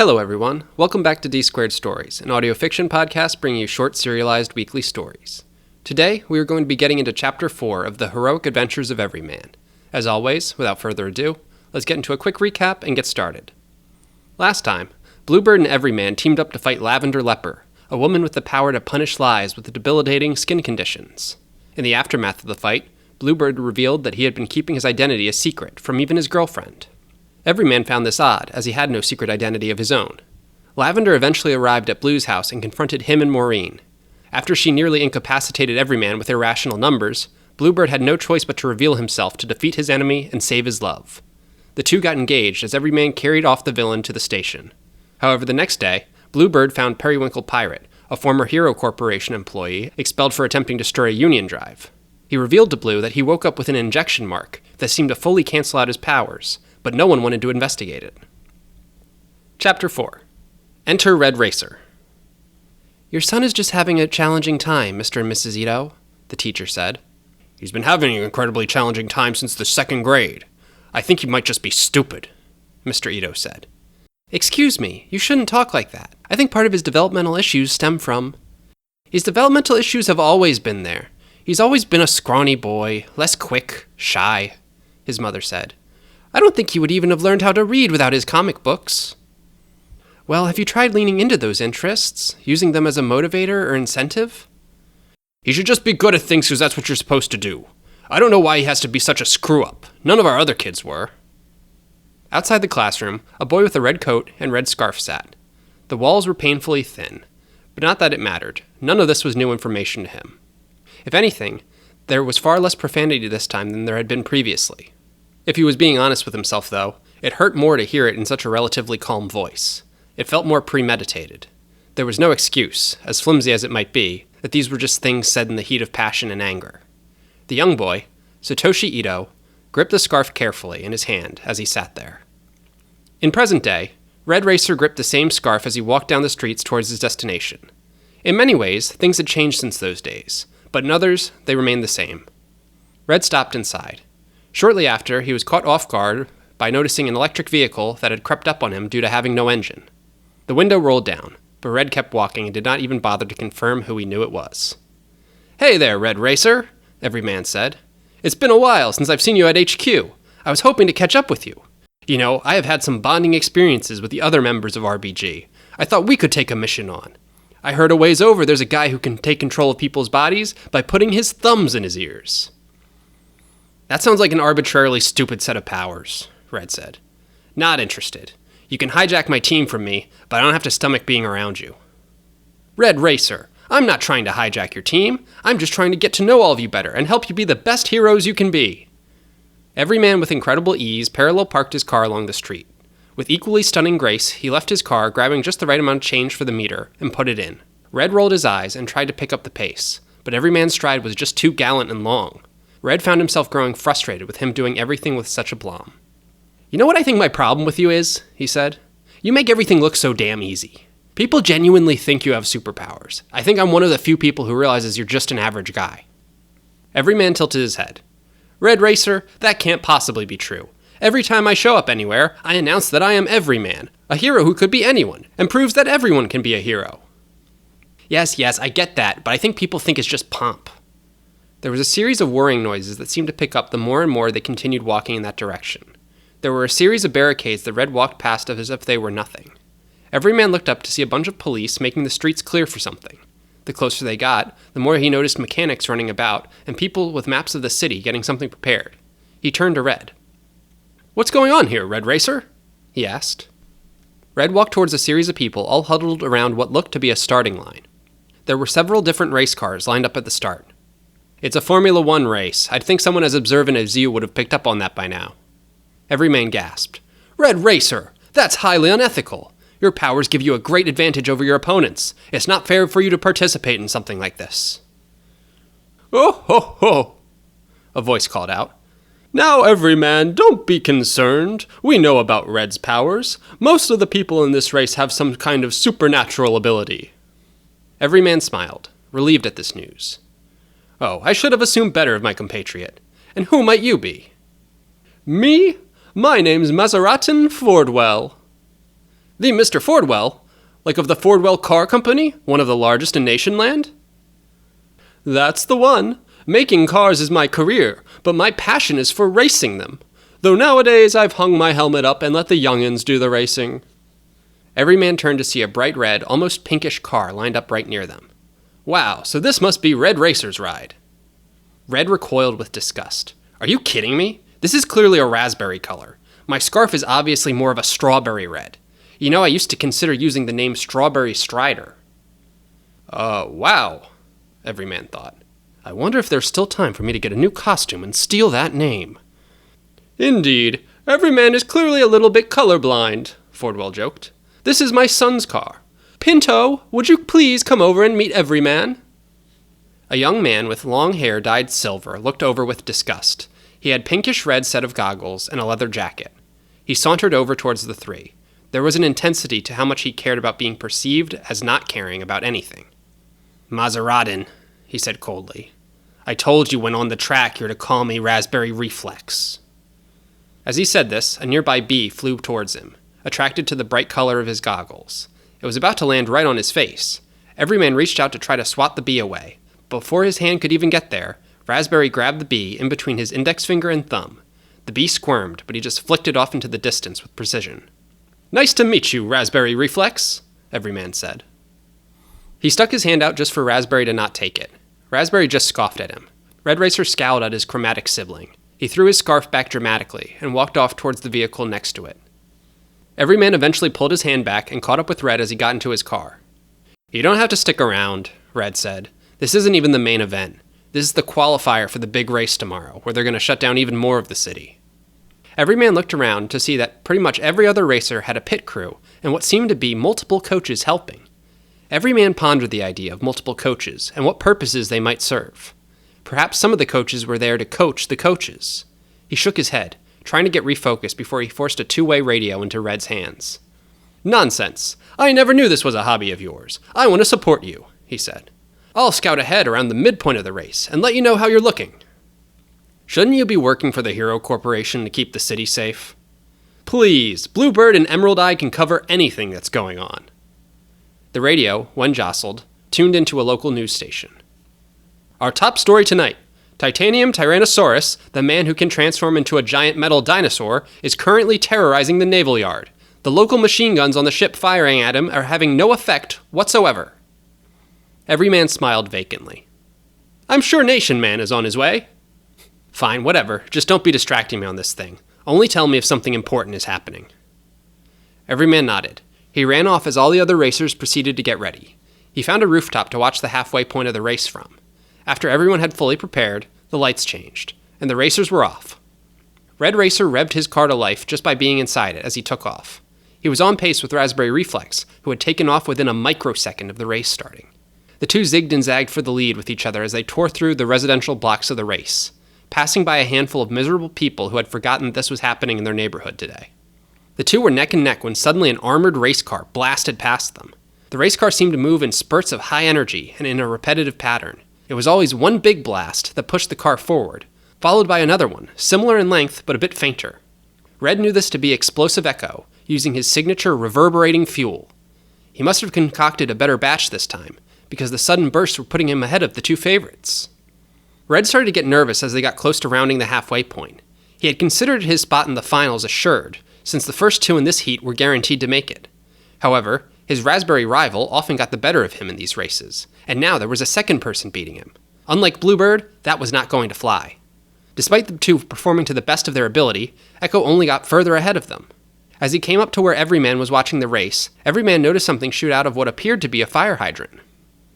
Hello everyone, welcome back to D Squared Stories, an audio fiction podcast bringing you short serialized weekly stories. Today, we are going to be getting into Chapter 4 of The Heroic Adventures of Everyman. As always, without further ado, let's get into a quick recap and get started. Last time, Bluebird and Everyman teamed up to fight Lavender Leper, a woman with the power to punish lies with debilitating skin conditions. In the aftermath of the fight, Bluebird revealed that he had been keeping his identity a secret from even his girlfriend. Everyman found this odd, as he had no secret identity of his own. Lavender eventually arrived at Blue's house and confronted him and Maureen. After she nearly incapacitated Everyman with irrational numbers, Bluebird had no choice but to reveal himself to defeat his enemy and save his love. The two got engaged as Everyman carried off the villain to the station. However, the next day, Bluebird found Periwinkle Pirate, a former Hero Corporation employee, expelled for attempting to destroy a Union drive. He revealed to Blue that he woke up with an injection mark that seemed to fully cancel out his powers, but no one wanted to investigate it. Chapter 4. Enter Red Racer. "Your son is just having a challenging time, Mr. and Mrs. Ito," the teacher said. "He's been having an incredibly challenging time since the second grade. I think he might just be stupid," Mr. Ito said. "Excuse me, you shouldn't talk like that. I think part of his developmental issues stem from..." "His developmental issues have always been there. He's always been a scrawny boy, less quick, shy," his mother said. "I don't think he would even have learned how to read without his comic books." "Well, have you tried leaning into those interests, using them as a motivator or incentive?" "He should just be good at things because that's what you're supposed to do. I don't know why he has to be such a screw-up. None of our other kids were." Outside the classroom, a boy with a red coat and red scarf sat. The walls were painfully thin, but not that it mattered. None of this was new information to him. If anything, there was far less profanity this time than there had been previously. If he was being honest with himself, though, it hurt more to hear it in such a relatively calm voice. It felt more premeditated. There was no excuse, as flimsy as it might be, that these were just things said in the heat of passion and anger. The young boy, Satoshi Ito, gripped the scarf carefully in his hand as he sat there. In present day, Red Racer gripped the same scarf as he walked down the streets towards his destination. In many ways, things had changed since those days, but in others, they remained the same. Red stopped inside. Shortly after, he was caught off guard by noticing an electric vehicle that had crept up on him due to having no engine. The window rolled down, but Red kept walking and did not even bother to confirm who he knew it was. "Hey there, Red Racer," Everyman said. "It's been a while since I've seen you at HQ. I was hoping to catch up with you. You know, I have had some bonding experiences with the other members of RBG. I thought we could take a mission on. I heard a ways over there's a guy who can take control of people's bodies by putting his thumbs in his ears." "That sounds like an arbitrarily stupid set of powers," Red said. "Not interested. You can hijack my team from me, but I don't have to stomach being around you." "Red Racer, I'm not trying to hijack your team. I'm just trying to get to know all of you better and help you be the best heroes you can be." Everyman with incredible ease parallel parked his car along the street. With equally stunning grace, he left his car, grabbing just the right amount of change for the meter, and put it in. Red rolled his eyes and tried to pick up the pace, but Everyman's stride was just too gallant and long. Red found himself growing frustrated with him doing everything with such aplomb. "You know what I think my problem with you is?" he said. "You make everything look so damn easy. People genuinely think you have superpowers. I think I'm one of the few people who realizes you're just an average guy." Everyman tilted his head. "Red Racer, that can't possibly be true. Every time I show up anywhere, I announce that I am Everyman, a hero who could be anyone, and proves that everyone can be a hero." Yes, I get that, but I think people think it's just pomp." There was a series of whirring noises that seemed to pick up the more and more they continued walking in that direction. There were a series of barricades that Red walked past as if they were nothing. Everyman looked up to see a bunch of police making the streets clear for something. The closer they got, the more he noticed mechanics running about and people with maps of the city getting something prepared. He turned to Red. "What's going on here, Red Racer?" he asked. Red walked towards a series of people all huddled around what looked to be a starting line. There were several different race cars lined up at the start. "It's a Formula 1 race. I'd think someone as observant as you would have picked up on that by now." Everyman gasped. "Red Racer! That's highly unethical. Your powers give you a great advantage over your opponents. It's not fair for you to participate in something like this." "Oh ho ho!" a voice called out. "Now, Everyman, don't be concerned. We know about Red's powers. Most of the people in this race have some kind of supernatural ability." Everyman smiled, relieved at this news. "Oh, I should have assumed better of my compatriot. And who might you be?" "Me? My name's Mazaratin Fordwell." The Mr. Fordwell? Like of the Fordwell Car Company, one of the largest in Nationland? That's the one. Making cars is my career, but my passion is for racing them. Though nowadays I've hung my helmet up and let the young'uns do the racing. Everyman turned to see a bright red, almost pinkish car lined up right near them. Wow, so this must be Red Racer's ride. Red recoiled with disgust. Are you kidding me? This is clearly a raspberry color. My scarf is obviously more of a strawberry red. You know, I used to consider using the name Strawberry Strider. Wow, Everyman thought. I wonder if there's still time for me to get a new costume and steal that name. Indeed, Everyman is clearly a little bit colorblind, Fordwell joked. This is my son's car. Pinto, would you please come over and meet Everyman? A young man with long hair dyed silver looked over with disgust. He had pinkish red set of goggles and a leather jacket. He sauntered over towards the three. There was an intensity to how much he cared about being perceived as not caring about anything. Maseradin, he said coldly. I told you when on the track you're to call me Raspberry Reflex. As he said this, a nearby bee flew towards him, attracted to the bright color of his goggles. It was about to land right on his face. Everyman reached out to try to swat the bee away. Before his hand could even get there, Raspberry grabbed the bee in between his index finger and thumb. The bee squirmed, but he just flicked it off into the distance with precision. Nice to meet you, Raspberry Reflex, Everyman said. He stuck his hand out just for Raspberry to not take it. Raspberry just scoffed at him. Red Racer scowled at his chromatic sibling. He threw his scarf back dramatically and walked off towards the vehicle next to it. Everyman eventually pulled his hand back and caught up with Red as he got into his car. You don't have to stick around, Red said. This isn't even the main event. This is the qualifier for the big race tomorrow, where they're going to shut down even more of the city. Everyman looked around to see that pretty much every other racer had a pit crew and what seemed to be multiple coaches helping. Everyman pondered the idea of multiple coaches and what purposes they might serve. Perhaps some of the coaches were there to coach the coaches. He shook his head, trying to get refocused before he forced a two-way radio into Red's hands. Nonsense. I never knew this was a hobby of yours. I want to support you, he said. I'll scout ahead around the midpoint of the race and let you know how you're looking. Shouldn't you be working for the Hero Corporation to keep the city safe? Please, Bluebird and Emerald Eye can cover anything that's going on. The radio, when jostled, tuned into a local news station. Our top story tonight. Titanium Tyrannosaurus, the man who can transform into a giant metal dinosaur, is currently terrorizing the naval yard. The local machine guns on the ship firing at him are having no effect whatsoever. Everyman smiled vacantly. I'm sure Nation Man is on his way. Fine, whatever. Just don't be distracting me on this thing. Only tell me if something important is happening. Everyman nodded. He ran off as all the other racers proceeded to get ready. He found a rooftop to watch the halfway point of the race from. After everyone had fully prepared, the lights changed, and the racers were off. Red Racer revved his car to life just by being inside it as he took off. He was on pace with Raspberry Reflex, who had taken off within a microsecond of the race starting. The two zigged and zagged for the lead with each other as they tore through the residential blocks of the race, passing by a handful of miserable people who had forgotten that this was happening in their neighborhood today. The two were neck and neck when suddenly an armored race car blasted past them. The race car seemed to move in spurts of high energy and in a repetitive pattern. It was always one big blast that pushed the car forward, followed by another one, similar in length but a bit fainter. Red knew this to be Explosive Echo, using his signature reverberating fuel. He must have concocted a better batch this time, because the sudden bursts were putting him ahead of the two favorites. Red started to get nervous as they got close to rounding the halfway point. He had considered his spot in the finals assured, since the first two in this heat were guaranteed to make it. However, his Raspberry rival often got the better of him in these races, and now there was a second person beating him. Unlike Bluebird, that was not going to fly. Despite the two performing to the best of their ability, Echo only got further ahead of them. As he came up to where Everyman was watching the race, Everyman noticed something shoot out of what appeared to be a fire hydrant.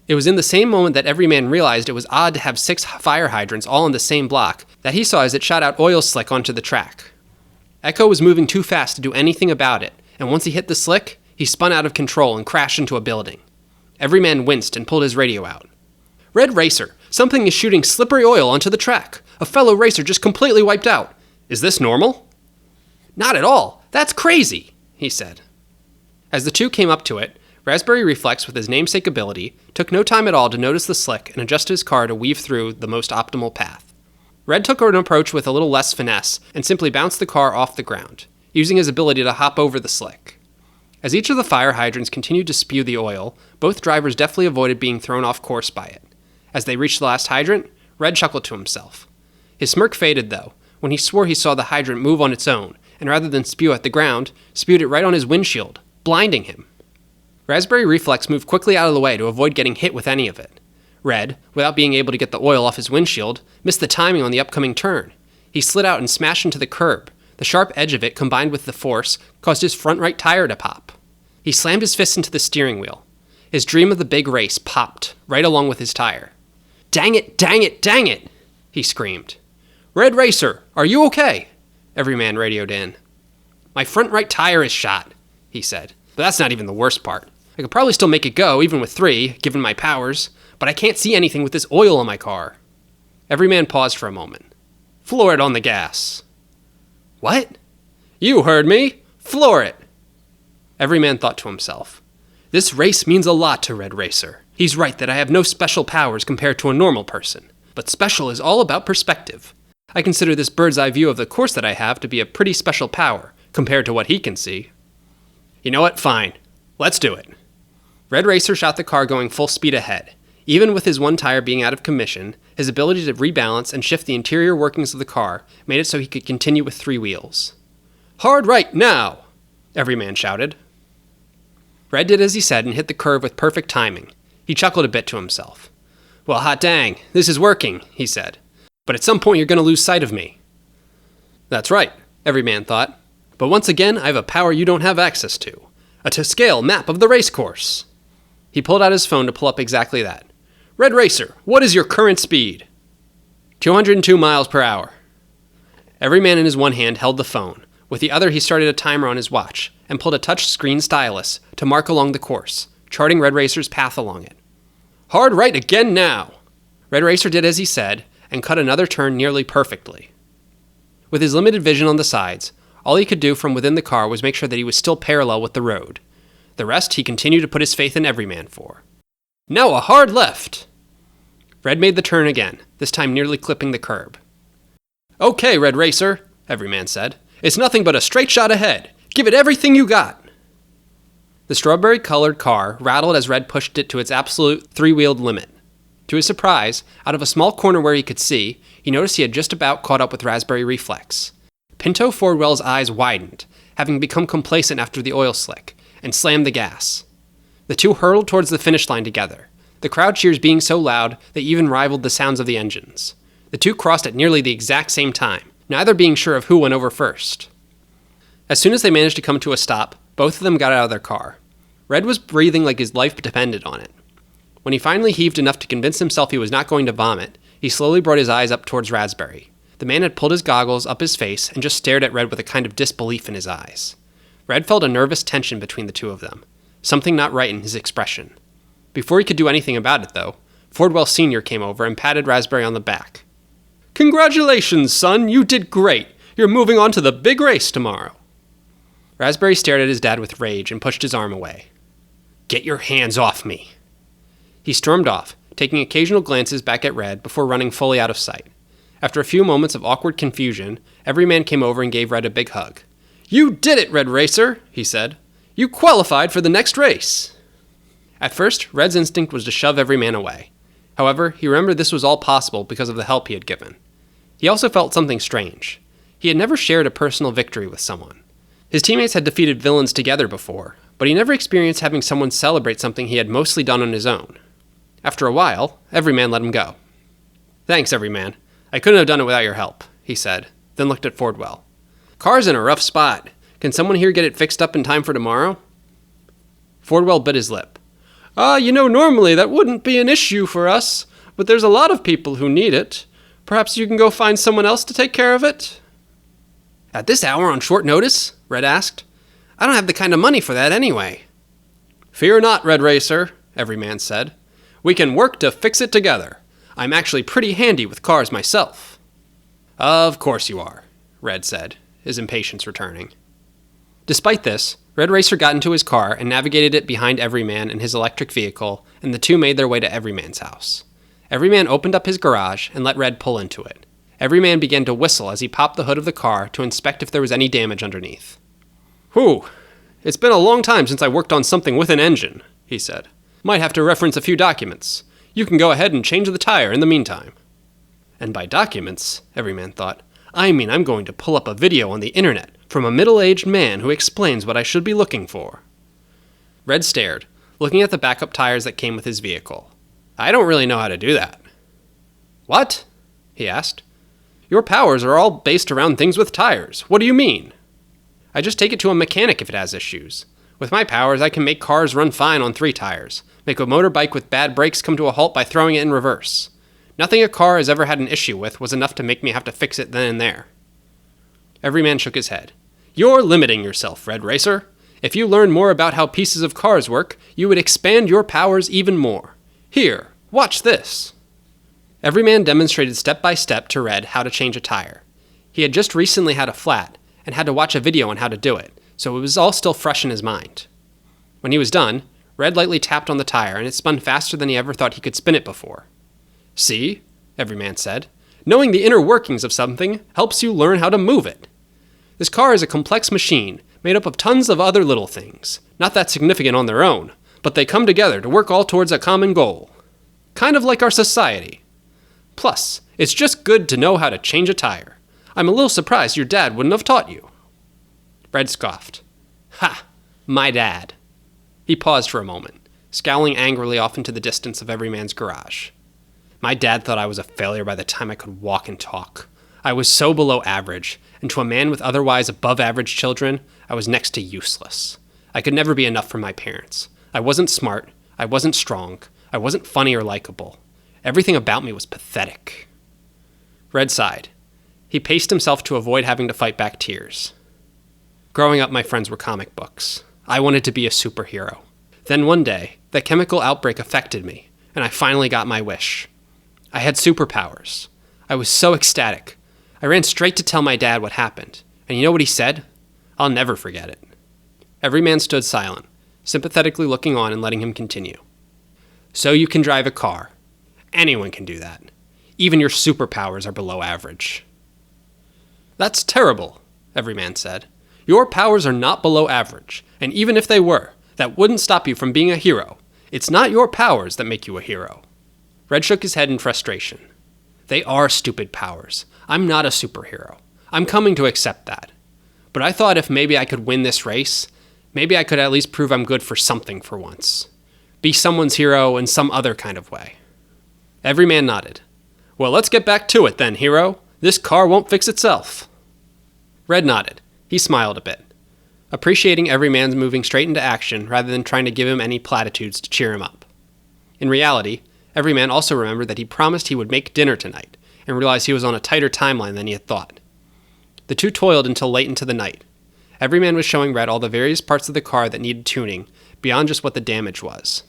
It was in the same moment that Everyman realized it was odd to have 6 fire hydrants all in the same block that he saw as it shot out oil slick onto the track. Echo was moving too fast to do anything about it, and once he hit the slick, he spun out of control and crashed into a building. Everyman winced and pulled his radio out. Red Racer, something is shooting slippery oil onto the track. A fellow racer just completely wiped out. Is this normal? Not at all. That's crazy, he said. As the two came up to it, Raspberry Reflex, with his namesake ability, took no time at all to notice the slick and adjust his car to weave through the most optimal path. Red took an approach with a little less finesse and simply bounced the car off the ground, using his ability to hop over the slick. As each of the fire hydrants continued to spew the oil, both drivers deftly avoided being thrown off course by it. As they reached the last hydrant, Red chuckled to himself. His smirk faded, though, when he swore he saw the hydrant move on its own, and rather than spew at the ground, spewed it right on his windshield, blinding him. Raspberry Reflex moved quickly out of the way to avoid getting hit with any of it. Red, without being able to get the oil off his windshield, missed the timing on the upcoming turn. He slid out and smashed into the curb. The sharp edge of it, combined with the force, caused his front right tire to pop. He slammed his fist into the steering wheel. His dream of the big race popped, right along with his tire. "Dang it, dang it, dang it!" he screamed. "Red Racer, are you okay?" Everyman radioed in. "My front right tire is shot," he said. "But that's not even the worst part. I could probably still make it go, even with 3, given my powers, but I can't see anything with this oil on my car." Everyman paused for a moment. "Floor it on the gas." "What?" "You heard me! Floor it!" Everyman thought to himself. This race means a lot to Red Racer. He's right that I have no special powers compared to a normal person. But special is all about perspective. I consider this bird's eye view of the course that I have to be a pretty special power, compared to what he can see. You know what? Fine. Let's do it. Red Racer shot the car going full speed ahead. Even with his one tire being out of commission, his ability to rebalance and shift the interior workings of the car made it so he could continue with 3 wheels. "Hard right now!" Everyman shouted. Red did as he said and hit the curve with perfect timing. He chuckled a bit to himself. "Well, hot dang, this is working," he said. "But at some point you're going to lose sight of me." "That's right," Everyman thought. "But once again, I have a power you don't have access to. A to-scale map of the racecourse." He pulled out his phone to pull up exactly that. "Red Racer, what is your current speed?" 202 miles per hour. Everyman in his one hand held the phone. With the other, he started a timer on his watch and pulled a touch-screen stylus to mark along the course, charting Red Racer's path along it. "Hard right again now!" Red Racer did as he said and cut another turn nearly perfectly. With his limited vision on the sides, all he could do from within the car was make sure that he was still parallel with the road. The rest he continued to put his faith in Everyman for. "Now a hard left!" Red made the turn again, this time nearly clipping the curb. "Okay, Red Racer," Everyman said. "It's nothing but a straight shot ahead. Give it everything you got." The strawberry-colored car rattled as Red pushed it to its absolute 3-wheeled limit. To his surprise, out of a small corner where he could see, he noticed he had just about caught up with Raspberry Reflex. Pinto Fordwell's eyes widened, having become complacent after the oil slick, and slammed the gas. The two hurtled towards the finish line together, the crowd cheers being so loud they even rivaled the sounds of the engines. The two crossed at nearly the exact same time, neither being sure of who went over first. As soon as they managed to come to a stop, both of them got out of their car. Red was breathing like his life depended on it. When he finally heaved enough to convince himself he was not going to vomit, he slowly brought his eyes up towards Raspberry. The man had pulled his goggles up his face and just stared at Red with a kind of disbelief in his eyes. Red felt a nervous tension between the two of them, something not right in his expression. Before he could do anything about it, though, Fordwell Sr. came over and patted Raspberry on the back. "Congratulations, son, you did great. You're moving on to the big race tomorrow." Raspberry stared at his dad with rage and pushed his arm away. "Get your hands off me." He stormed off, taking occasional glances back at Red before running fully out of sight. After a few moments of awkward confusion, Everyman came over and gave Red a big hug. "You did it, Red Racer," he said. "You qualified for the next race." At first, Red's instinct was to shove Everyman away. However, he remembered this was all possible because of the help he had given. He also felt something strange. He had never shared a personal victory with someone. His teammates had defeated villains together before, but he never experienced having someone celebrate something he had mostly done on his own. After a while, Everyman let him go. "Thanks, Everyman. I couldn't have done it without your help," he said, then looked at Fordwell. "Car's in a rough spot. Can someone here get it fixed up in time for tomorrow?" Fordwell bit his lip. Normally that wouldn't be an issue for us, but there's a lot of people who need it. Perhaps you can go find someone else to take care of it?" "At this hour on short notice?" Red asked. "I don't have the kind of money for that anyway." "Fear not, Red Racer," Everyman said. "We can work to fix it together. I'm actually pretty handy with cars myself." "Of course you are," Red said, his impatience returning. Despite this, Red Racer got into his car and navigated it behind Everyman and his electric vehicle, and the two made their way to Everyman's house. Everyman opened up his garage and let Red pull into it. Everyman began to whistle as he popped the hood of the car to inspect if there was any damage underneath. "Whew," It's been a long time since I worked on something with an engine, he said. Might have to reference a few documents. You can go ahead and change the tire in the meantime. And by documents, Everyman thought, I mean I'm going to pull up a video on the internet from a middle-aged man who explains what I should be looking for. Red stared, looking at the backup tires that came with his vehicle. I don't really know how to do that. What? He asked. Your powers are all based around things with tires. What do you mean? I just take it to a mechanic if it has issues. With my powers, I can make cars run fine on 3 tires, make a motorbike with bad brakes come to a halt by throwing it in reverse. Nothing a car has ever had an issue with was enough to make me have to fix it then and there. Everyman shook his head. You're limiting yourself, Red Racer. If you learned more about how pieces of cars work, you would expand your powers even more. Here, watch this. Everyman demonstrated step by step to Red how to change a tire. He had just recently had a flat and had to watch a video on how to do it, so it was all still fresh in his mind. When he was done, Red lightly tapped on the tire and it spun faster than he ever thought he could spin it before. See, Everyman said, knowing the inner workings of something helps you learn how to move it. This car is a complex machine made up of tons of other little things, not that significant on their own, but they come together to work all towards a common goal. Kind of like our society. Plus, it's just good to know how to change a tire. I'm a little surprised your dad wouldn't have taught you. Red scoffed. Ha! My dad. He paused for a moment, scowling angrily off into the distance of Everyman's garage. My dad thought I was a failure by the time I could walk and talk. I was so below average, and to a man with otherwise above-average children, I was next to useless. I could never be enough for my parents. I wasn't smart, I wasn't strong, I wasn't funny or likable. Everything about me was pathetic. Red sighed. He paced himself to avoid having to fight back tears. Growing up, my friends were comic books. I wanted to be a superhero. Then one day, that chemical outbreak affected me, and I finally got my wish. I had superpowers. I was so ecstatic. I ran straight to tell my dad what happened, and you know what he said? I'll never forget it. Everyman stood silent, sympathetically looking on and letting him continue. So you can drive a car. Anyone can do that. Even your superpowers are below average. That's terrible, Everyman said. Your powers are not below average, and even if they were, that wouldn't stop you from being a hero. It's not your powers that make you a hero. Red shook his head in frustration. They are stupid powers. I'm not a superhero. I'm coming to accept that. But I thought if maybe I could win this race, maybe I could at least prove I'm good for something for once. Be someone's hero in some other kind of way. Everyman nodded. Well, let's get back to it then, hero. This car won't fix itself. Red nodded. He smiled a bit, appreciating Everyman's moving straight into action rather than trying to give him any platitudes to cheer him up. In reality, Everyman also remembered that he promised he would make dinner tonight, and realized he was on a tighter timeline than he had thought. The two toiled until late into the night. Everyman was showing Red all the various parts of the car that needed tuning, beyond just what the damage was.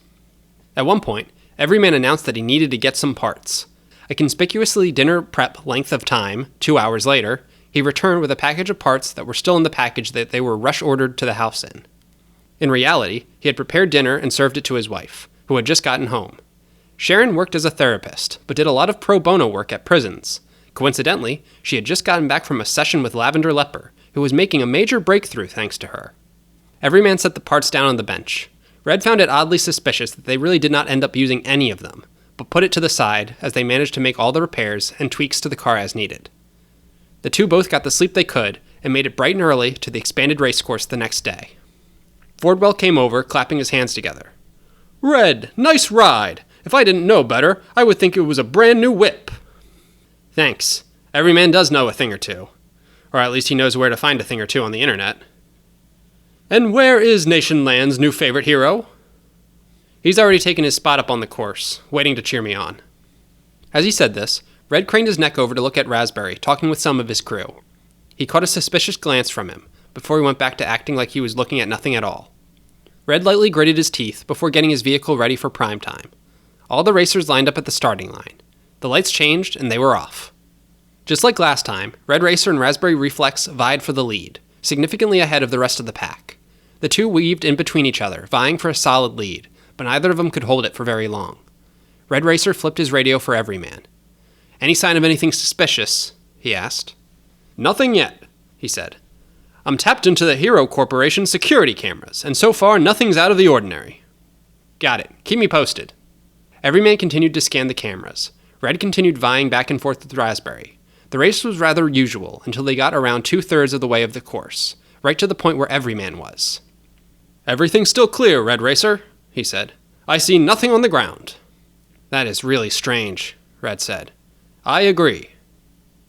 At one point, Everyman announced that he needed to get some parts. A conspicuously dinner prep length of time, 2 hours later, he returned with a package of parts that were still in the package that they were rush-ordered to the house in. In reality, he had prepared dinner and served it to his wife, who had just gotten home. Sharon worked as a therapist, but did a lot of pro bono work at prisons. Coincidentally, she had just gotten back from a session with Lavender Leper, who was making a major breakthrough thanks to her. Everyman set the parts down on the bench. Red found it oddly suspicious that they really did not end up using any of them, but put it to the side as they managed to make all the repairs and tweaks to the car as needed. The two both got the sleep they could and made it bright and early to the expanded racecourse the next day. Fordwell came over, clapping his hands together. Red, nice ride! If I didn't know better, I would think it was a brand new whip. Thanks. Everyman does know a thing or two. Or at least he knows where to find a thing or two on the internet. And where is Nationland's new favorite hero? He's already taken his spot up on the course, waiting to cheer me on. As he said this, Red craned his neck over to look at Raspberry, talking with some of his crew. He caught a suspicious glance from him, before he went back to acting like he was looking at nothing at all. Red lightly gritted his teeth before getting his vehicle ready for prime time. All the racers lined up at the starting line. The lights changed, and they were off. Just like last time, Red Racer and Raspberry Reflex vied for the lead, significantly ahead of the rest of the pack. The two weaved in between each other, vying for a solid lead, but neither of them could hold it for very long. Red Racer flipped his radio for Everyman. Any sign of anything suspicious? He asked. Nothing yet, he said. I'm tapped into the Hero Corporation security cameras, and so far nothing's out of the ordinary. Got it. Keep me posted. Everyman continued to scan the cameras. Red continued vying back and forth with Raspberry. The race was rather usual until they got around 2/3 of the way of the course, right to the point where Everyman was. Everything's still clear, Red Racer, he said. I see nothing on the ground. That is really strange, Red said. I agree.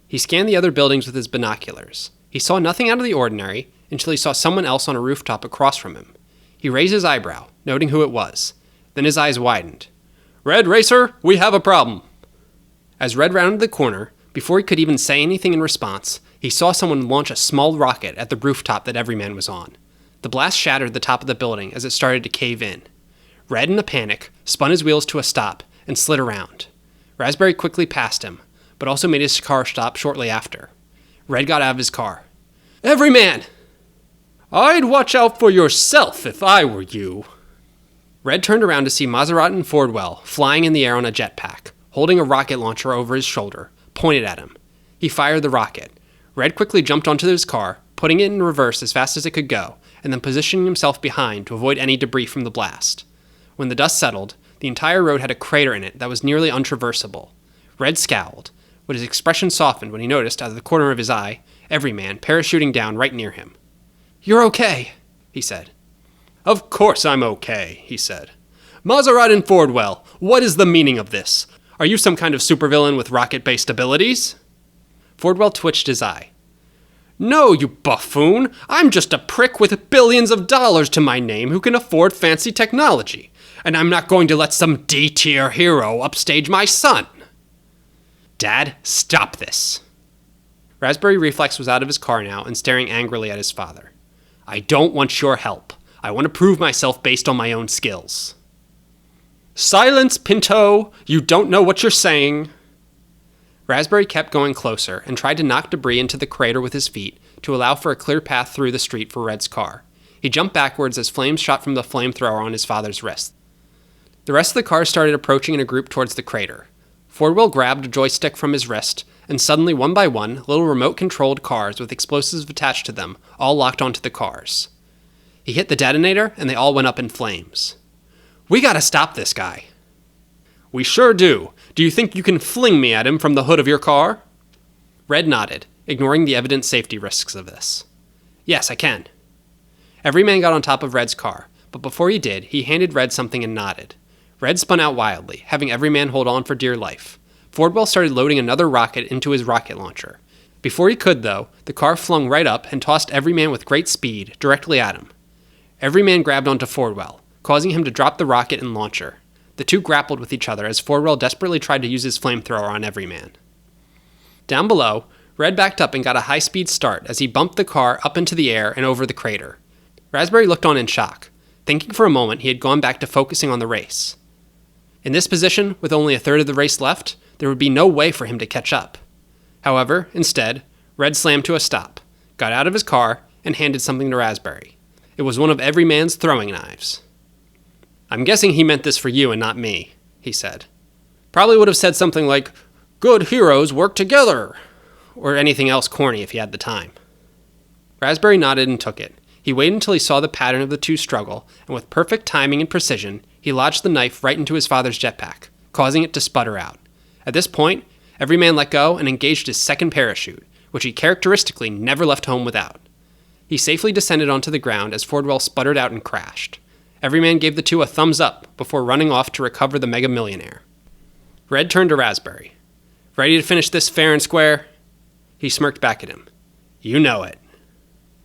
He scanned the other buildings with his binoculars. He saw nothing out of the ordinary until he saw someone else on a rooftop across from him. He raised his eyebrow, noting who it was. Then his eyes widened. Red Racer, we have a problem. As Red rounded the corner, before he could even say anything in response, he saw someone launch a small rocket at the rooftop that Everyman was on. The blast shattered the top of the building as it started to cave in. Red, in a panic, spun his wheels to a stop and slid around. Raspberry quickly passed him, but also made his car stop shortly after. Red got out of his car. Everyman! I'd watch out for yourself if I were you. Red turned around to see Maserati and Fordwell flying in the air on a jetpack, holding a rocket launcher over his shoulder, pointed at him. He fired the rocket. Red quickly jumped onto his car, putting it in reverse as fast as it could go, and then positioning himself behind to avoid any debris from the blast. When the dust settled, the entire road had a crater in it that was nearly untraversable. Red scowled, but his expression softened when he noticed, out of the corner of his eye, Everyman parachuting down right near him. You're okay, he said. Of course I'm okay, he said. Maserati and Fordwell, what is the meaning of this? Are you some kind of supervillain with rocket-based abilities? Fordwell twitched his eye. No, you buffoon! I'm just a prick with billions of dollars to my name who can afford fancy technology, and I'm not going to let some D-tier hero upstage my son. Dad, stop this. Raspberry Reflex was out of his car now and staring angrily at his father. I don't want your help. I want to prove myself based on my own skills. Silence, Pinto! You don't know what you're saying. Raspberry kept going closer and tried to knock debris into the crater with his feet to allow for a clear path through the street for Red's car. He jumped backwards as flames shot from the flamethrower on his father's wrist. The rest of the cars started approaching in a group towards the crater. Fordwell grabbed a joystick from his wrist, and suddenly, one by one, little remote-controlled cars with explosives attached to them all locked onto the cars. He hit the detonator, and they all went up in flames. We gotta stop this guy. We sure do. Do you think you can fling me at him from the hood of your car? Red nodded, ignoring the evident safety risks of this. Yes, I can. Everyman got on top of Red's car, but before he did, he handed Red something and nodded. Red spun out wildly, having Everyman hold on for dear life. Fordwell started loading another rocket into his rocket launcher. Before he could, though, the car flung right up and tossed Everyman with great speed directly at him. Everyman grabbed onto Fordwell, causing him to drop the rocket and launcher. The two grappled with each other as Fordwell desperately tried to use his flamethrower on Everyman. Down below, Red backed up and got a high-speed start as he bumped the car up into the air and over the crater. Raspberry looked on in shock. Thinking for a moment, he had gone back to focusing on the race. In this position, with only a third of the race left, there would be no way for him to catch up. However, instead, Red slammed to a stop, got out of his car, and handed something to Raspberry. It was one of Everyman's throwing knives. I'm guessing he meant this for you and not me, he said. Probably would have said something like, good heroes work together, or anything else corny if he had the time. Raspberry nodded and took it. He waited until he saw the pattern of the two struggle, and with perfect timing and precision, he lodged the knife right into his father's jetpack, causing it to sputter out. At this point, Everyman let go and engaged his second parachute, which he characteristically never left home without. He safely descended onto the ground as Fordwell sputtered out and crashed. Everyman gave the two a thumbs up before running off to recover the Mega Millionaire. Red turned to Raspberry. Ready to finish this fair and square? He smirked back at him. You know it.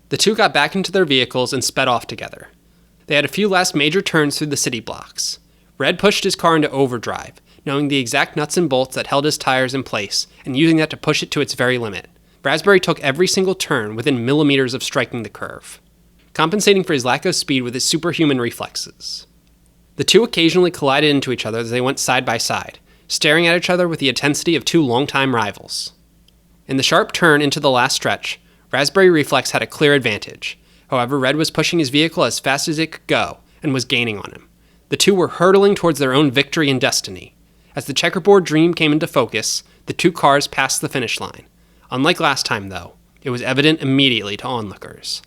The two got back into their vehicles and sped off together. They had a few last major turns through the city blocks. Red pushed his car into overdrive, knowing the exact nuts and bolts that held his tires in place and using that to push it to its very limit. Raspberry took every single turn within millimeters of striking the curve, compensating for his lack of speed with his superhuman reflexes. The two occasionally collided into each other as they went side by side, staring at each other with the intensity of two longtime rivals. In the sharp turn into the last stretch, Raspberry Reflex had a clear advantage. However, Red was pushing his vehicle as fast as it could go and was gaining on him. The two were hurtling towards their own victory and destiny. As the checkerboard dream came into focus, the two cars passed the finish line. Unlike last time, though, It was evident immediately to onlookers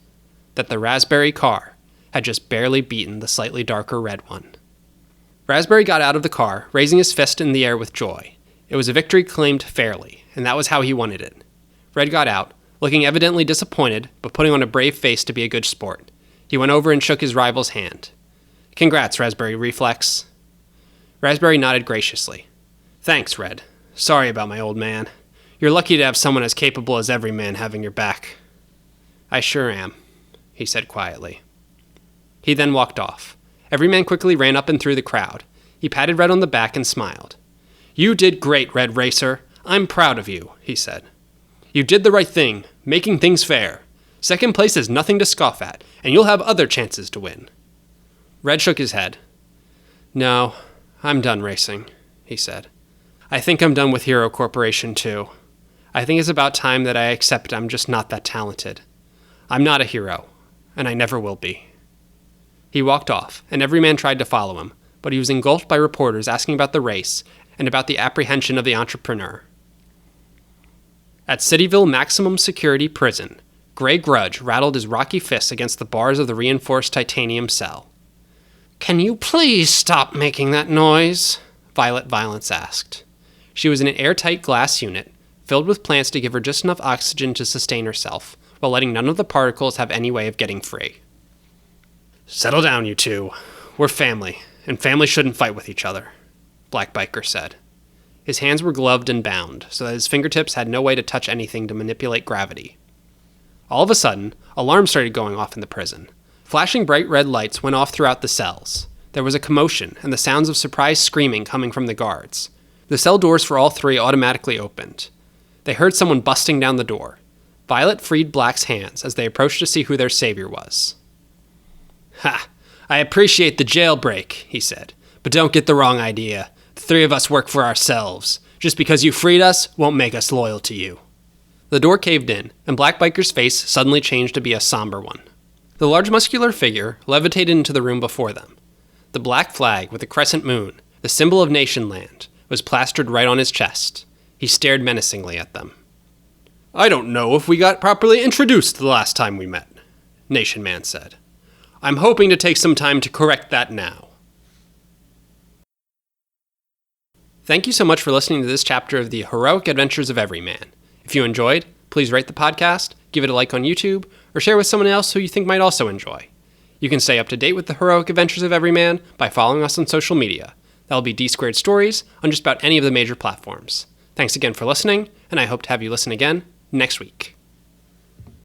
that the raspberry car had just barely beaten the slightly darker red one. Raspberry got out of the car, raising his fist in the air with joy. It was a victory claimed fairly, and that was how he wanted it. Red got out, looking evidently disappointed, but putting on a brave face to be a good sport. He went over and shook his rival's hand. "Congrats, Raspberry Reflex." Raspberry nodded graciously. "Thanks, Red. Sorry about my old man. You're lucky to have someone as capable as Everyman having your back." "I sure am," he said quietly. He then walked off. Everyman quickly ran up and through the crowd. He patted Red on the back and smiled. "You did great, Red Racer. I'm proud of you," he said. "You did the right thing, making things fair. Second place is nothing to scoff at, and you'll have other chances to win." Red shook his head. "No, I'm done racing," he said. "I think I'm done with Hero Corporation, too. I think it's about time that I accept I'm just not that talented. I'm not a hero, and I never will be." He walked off, and Everyman tried to follow him, but he was engulfed by reporters asking about the race and about the apprehension of the entrepreneur. At Cityville Maximum Security Prison, Gray Grudge rattled his rocky fists against the bars of the reinforced titanium cell. "Can you please stop making that noise?" Violet Violence asked. She was in an airtight glass unit, filled with plants to give her just enough oxygen to sustain herself, while letting none of the particles have any way of getting free. "Settle down, you two. We're family, and family shouldn't fight with each other," Black Biker said. His hands were gloved and bound, so that his fingertips had no way to touch anything to manipulate gravity. All of a sudden, alarms started going off in the prison. Flashing bright red lights went off throughout the cells. There was a commotion, and the sounds of surprised screaming coming from the guards. The cell doors for all three automatically opened. They heard someone busting down the door. Violet freed Black's hands as they approached to see who their savior was. "Ha! I appreciate the jailbreak," he said, "but don't get the wrong idea. The three of us work for ourselves. Just because you freed us won't make us loyal to you." The door caved in, and Black Biker's face suddenly changed to be a somber one. The large muscular figure levitated into the room before them. The black flag with the crescent moon, the symbol of Nationland, was plastered right on his chest. He stared menacingly at them. "I don't know if we got properly introduced the last time we met," Nation Man said. "I'm hoping to take some time to correct that now." Thank you so much for listening to this chapter of the Heroic Adventures of Everyman. If you enjoyed, please rate the podcast, give it a like on YouTube, or share with someone else who you think might also enjoy. You can stay up to date with the Heroic Adventures of Everyman by following us on social media. That'll be D2 Stories on just about any of the major platforms. Thanks again for listening, and I hope to have you listen again next week.